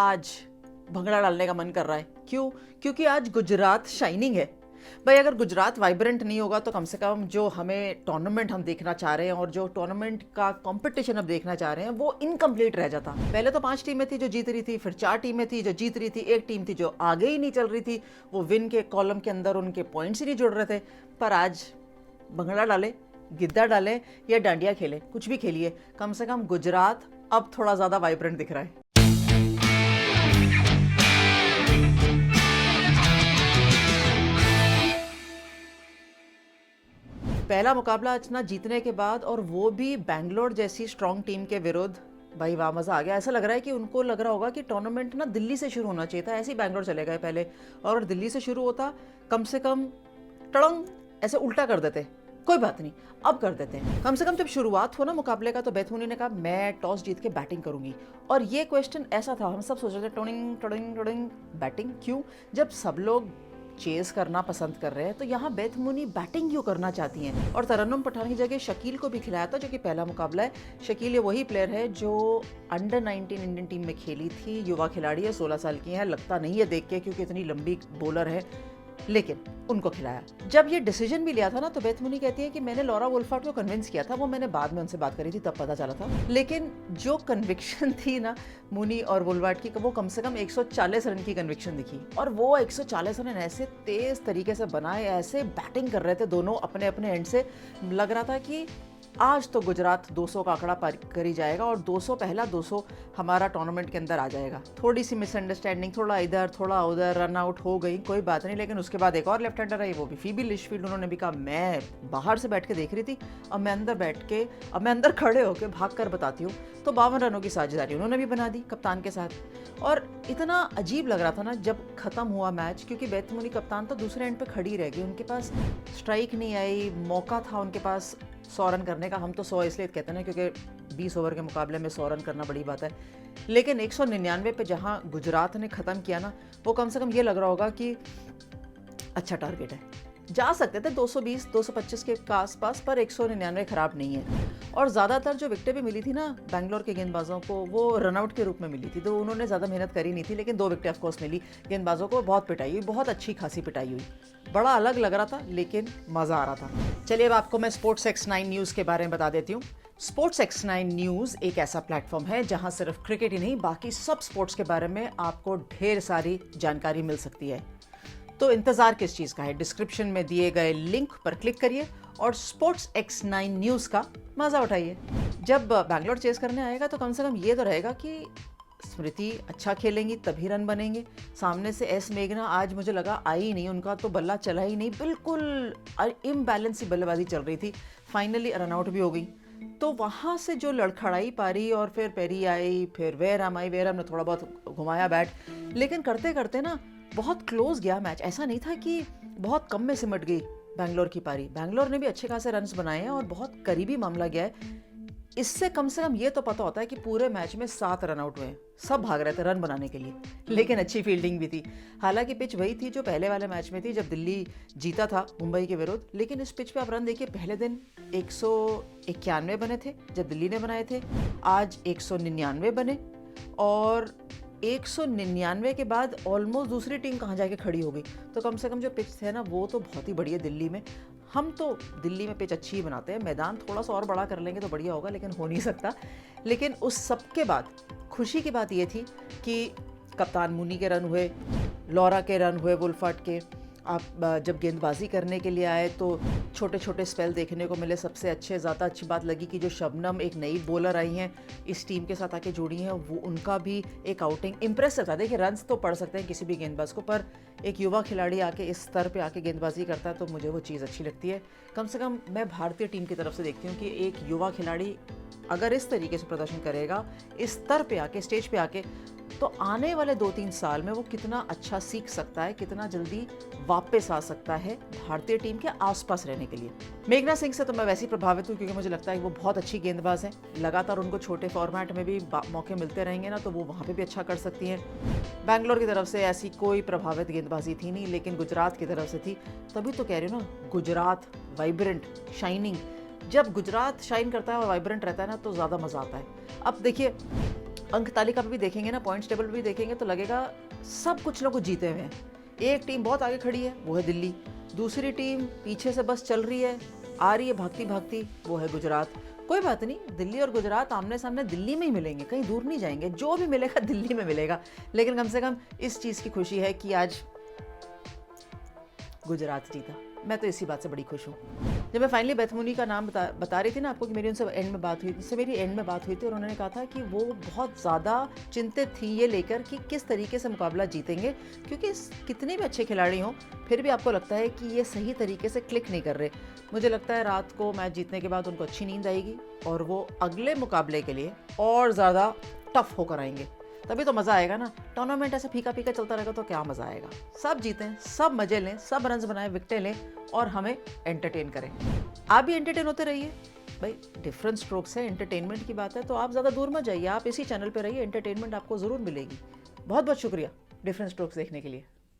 आज भंगड़ा डालने का मन कर रहा है। क्यों? क्योंकि आज गुजरात शाइनिंग है। भाई अगर गुजरात वाइब्रेंट नहीं होगा तो कम से कम जो हमें टूर्नामेंट हम देखना चाह रहे हैं और जो टूर्नामेंट का कंपटीशन अब देखना चाह रहे हैं वो इनकम्प्लीट रह जाता। पहले तो 5 टीमें थी जो जीत रही थी, फिर 4 टीमें थी जो जीत रही थी, एक टीम थी जो आगे ही नहीं चल रही थी, वो विन के कॉलम के अंदर उनके पॉइंट्स ही नहीं जुड़ रहे थे। पर आज भंगड़ा डाले, गिद्दा डाले या डांडिया खेले, कुछ भी खेलिए, कम से कम गुजरात अब थोड़ा ज़्यादा वाइब्रेंट दिख रहा है। पहला मुकाबला इतना जीतने के बाद और वो भी बैंगलोर जैसी स्ट्रॉन्ग टीम के विरुद्ध, भाई वाह मज़ा आ गया। ऐसा लग रहा है कि उनको लग रहा होगा कि टूर्नामेंट ना दिल्ली से शुरू होना चाहिए था, ऐसे ही बैंगलोर चले गए पहले, और दिल्ली से शुरू होता कम से कम टड़ंग ऐसे उल्टा कर देते। कोई बात नहीं, अब कर देते हैं। कम से कम जब शुरुआत हो ना मुकाबले का तो बेथ मुनी ने कहा मैं टॉस जीत के बैटिंग करूंगी, और ये क्वेश्चन ऐसा था, हम सब सोच रहे थे टोनिंग टोनिंग टोनिंग बैटिंग क्यों, जब सब लोग चेस करना पसंद कर रहे हैं तो यहाँ बेथ मुनी बैटिंग क्यों करना चाहती हैं। और तरन्नुम पठान की जगह शकील को भी खिलाया था, जो कि पहला मुकाबला है। शकील ये वही प्लेयर है जो अंडर 19 इंडियन टीम में खेली थी, युवा खिलाड़ी है, 16 साल की है, लगता नहीं है देख के क्योंकि इतनी लंबी बॉलर है, लेकिन उनको खिलाया। जब ये डिसीजन भी लिया था ना तो बेथ मुनी कहती है कि मैंने लॉरा वुल्फार्ड को कन्विंस किया था, वो मैंने बाद में उनसे बात करी थी तब पता चला था, लेकिन जो कन्विक्शन थी ना मुनी और वुल्फार्ड की, वो कम से कम 140 रन की कन्विक्शन दिखी। और वो 140 रन ऐसे तेज तरीके से बनाए, ऐसे बैटिंग कर रहे थे दोनों अपने अपने एंड से, लग रहा था कि आज तो गुजरात 200 का आंकड़ा पार कर ही जाएगा और 200 पहला 200 हमारा टूर्नामेंट के अंदर आ जाएगा। थोड़ी सी मिसअंडरस्टैंडिंग, थोड़ा इधर थोड़ा उधर, रन आउट हो गई, कोई बात नहीं, लेकिन उसके बाद एक और लेफ्ट हैंडर आई, वो भी फीबी लिशफील्ड। उन्होंने भी कहा मैं बाहर से बैठ के देख रही थी, अब मैं अंदर खड़े होकर भाग कर बताती हूँ। तो 52 रनों की साझेदारी उन्होंने भी बना दी कप्तान के साथ। और इतना अजीब लग रहा था ना जब खत्म हुआ मैच, क्योंकि बेथ मुनी कप्तान तो दूसरे एंड पे खड़ी रह गई, उनके पास स्ट्राइक नहीं आई, मौका था उनके पास 100 रन करने का। हम तो 100 इसलिए कहते हैं ना क्योंकि 20 ओवर के मुकाबले में 100 रन करना बड़ी बात है, लेकिन 199 पे जहां गुजरात ने ख़त्म किया ना, वो कम से कम ये लग रहा होगा कि अच्छा टारगेट है, जा सकते थे 220 225 के आसपास, पर 199 खराब नहीं है। और ज़्यादातर जो विकेटें भी मिली थी ना बैंगलोर के गेंदबाजों को, वो रनआउट के रूप में मिली थी, तो उन्होंने ज़्यादा मेहनत करी नहीं थी, लेकिन 2 विकेटें ऑफकोर्स मिली गेंदबाजों को। बहुत पिटाई हुई, बहुत अच्छी खासी पिटाई हुई, बड़ा अलग लग रहा था, लेकिन मज़ा आ रहा था। चलिए अब आपको मैं स्पोर्ट्स X9 न्यूज़ के बारे में बता देती हूँ। स्पोर्ट्स X9 न्यूज़ एक ऐसा प्लेटफॉर्म है जहाँ सिर्फ क्रिकेट ही नहीं, बाकी सब स्पोर्ट्स के बारे में आपको ढेर सारी जानकारी मिल सकती है। तो इंतज़ार किस चीज़ का है? डिस्क्रिप्शन में दिए गए लिंक पर क्लिक करिए और स्पोर्ट्स X9 न्यूज़ का मज़ा उठाइए। जब बैंगलोर चेस करने आएगा तो कम से कम ये तो रहेगा कि स्मृति अच्छा खेलेंगी तभी रन बनेंगे। सामने से एस मेघना आज मुझे लगा आई नहीं, उनका तो बल्ला चला ही नहीं, बिल्कुल इम्बैलेंस सी बल्लेबाजी चल रही थी, फाइनली रन आउट भी हो गई। तो वहाँ से जो लड़खड़ाई पारी और फिर पेरी आई, फिर वेरहम आई, वेरहम ने थोड़ा बहुत घुमाया बैट, लेकिन करते करते ना बहुत क्लोज गया मैच। ऐसा नहीं था कि बहुत कम में सिमट गई बैंगलोर की पारी, बैंगलोर ने भी अच्छे खासे रन्स बनाए हैं और बहुत करीबी मामला गया है। इससे कम से कम ये तो पता होता है कि पूरे मैच में 7 रन आउट हुए हैं, सब भाग रहे थे रन बनाने के लिए, लेकिन अच्छी फील्डिंग भी थी। हालांकि पिच वही थी जो पहले वाले मैच में थी जब दिल्ली जीता था मुंबई के विरुद्ध, लेकिन इस पिच पे आप रन देखिए, पहले दिन 191 बने थे जब दिल्ली ने बनाए थे, आज 199 बने, और 199 के बाद ऑलमोस्ट दूसरी टीम कहाँ जाके खड़ी हो गई। तो कम से कम जो पिच थे ना वो तो बहुत ही बढ़िया दिल्ली में। हम तो दिल्ली में पिच अच्छी ही बनाते हैं, मैदान थोड़ा सा और बड़ा कर लेंगे तो बढ़िया होगा, लेकिन हो नहीं सकता। लेकिन उस सब के बाद खुशी की बात ये थी कि कप्तान मुनी के रन हुए, लॉरा के रन हुए, वुल्फार्ड के। आप जब गेंदबाजी करने के लिए आए तो छोटे छोटे स्पेल देखने को मिले, सबसे अच्छे। ज़्यादा अच्छी बात लगी कि जो शबनम एक नई बॉलर आई हैं इस टीम के साथ आके जुड़ी हैं, वो उनका भी एक आउटिंग इम्प्रेसिव था। देखिए रन्स तो पड़ सकते हैं किसी भी गेंदबाज को, पर एक युवा खिलाड़ी आके इस स्तर पे आके गेंदबाजी करता है तो मुझे वो चीज़ अच्छी लगती है। कम से कम मैं भारतीय टीम की तरफ से देखती हूँ कि एक युवा खिलाड़ी अगर इस तरीके से प्रदर्शन करेगा इस स्तर पे आके, स्टेज पे आके, तो आने वाले 2-3 साल में वो कितना अच्छा सीख सकता है, कितना जल्दी वापस आ सकता है भारतीय टीम के आसपास रहने के लिए। मेघना सिंह से तो मैं वैसे ही प्रभावित हूँ क्योंकि मुझे लगता है कि वो बहुत अच्छी गेंदबाज हैं। लगातार उनको छोटे फॉर्मेट में भी मौके मिलते रहेंगे ना तो वो वहाँ पे भी अच्छा कर सकती हैं। बैंगलोर की तरफ से ऐसी कोई प्रभावित गेंदबाजी थी नहीं, लेकिन गुजरात की तरफ से थी। तभी तो कह रही हूँ ना, गुजरात वाइब्रेंट, शाइनिंग। जब गुजरात शाइन करता है और वाइब्रेंट रहता है ना तो ज़्यादा मज़ा आता है। अब देखिए अंक तालिका पे भी देखेंगे ना, पॉइंट्स टेबल पे भी देखेंगे तो लगेगा सब कुछ ना कुछ जीते हुए हैं। एक टीम बहुत आगे खड़ी है, वो है दिल्ली। दूसरी टीम पीछे से बस चल रही है, आ रही है भागती भागती, वो है गुजरात। कोई बात नहीं, दिल्ली और गुजरात आमने सामने दिल्ली में ही मिलेंगे, कहीं दूर नहीं जाएंगे। जो भी मिलेगा दिल्ली में मिलेगा। लेकिन कम से कम इस चीज़ की खुशी है कि आज गुजरात जीता। मैं तो इसी बात से बड़ी खुश हूँ। जब मैं फाइनली बेथ मूनी का नाम बता रही थी ना आपको कि मेरी उनसे एंड में बात हुई, उससे मेरी एंड में बात हुई थी और उन्होंने कहा था कि वो बहुत ज़्यादा चिंतित थी ये लेकर कि किस तरीके से मुकाबला जीतेंगे, क्योंकि कितने भी अच्छे खिलाड़ी हों फिर भी आपको लगता है कि ये सही तरीके से क्लिक नहीं कर रहे। मुझे लगता है रात को मैच जीतने के बाद उनको अच्छी नींद आएगी और वो अगले मुकाबले के लिए और ज़्यादा टफ होकर आएंगे। तभी तो मज़ा आएगा ना। टूर्नामेंट ऐसे फीका फीका चलता रहेगा तो क्या मज़ा आएगा। सब जीतें, सब मज़े लें, सब रन्स बनाएं, विकेटें लें और हमें एंटरटेन करें। आप भी एंटरटेन होते रहिए भाई। डिफरेंट स्ट्रोक्स है, एंटरटेनमेंट की बात है तो आप ज़्यादा दूर मत जाइए, आप इसी चैनल पर रहिए, एंटरटेनमेंट आपको ज़रूर मिलेगी। बहुत बहुत शुक्रिया डिफरेंट स्ट्रोक्स देखने के लिए।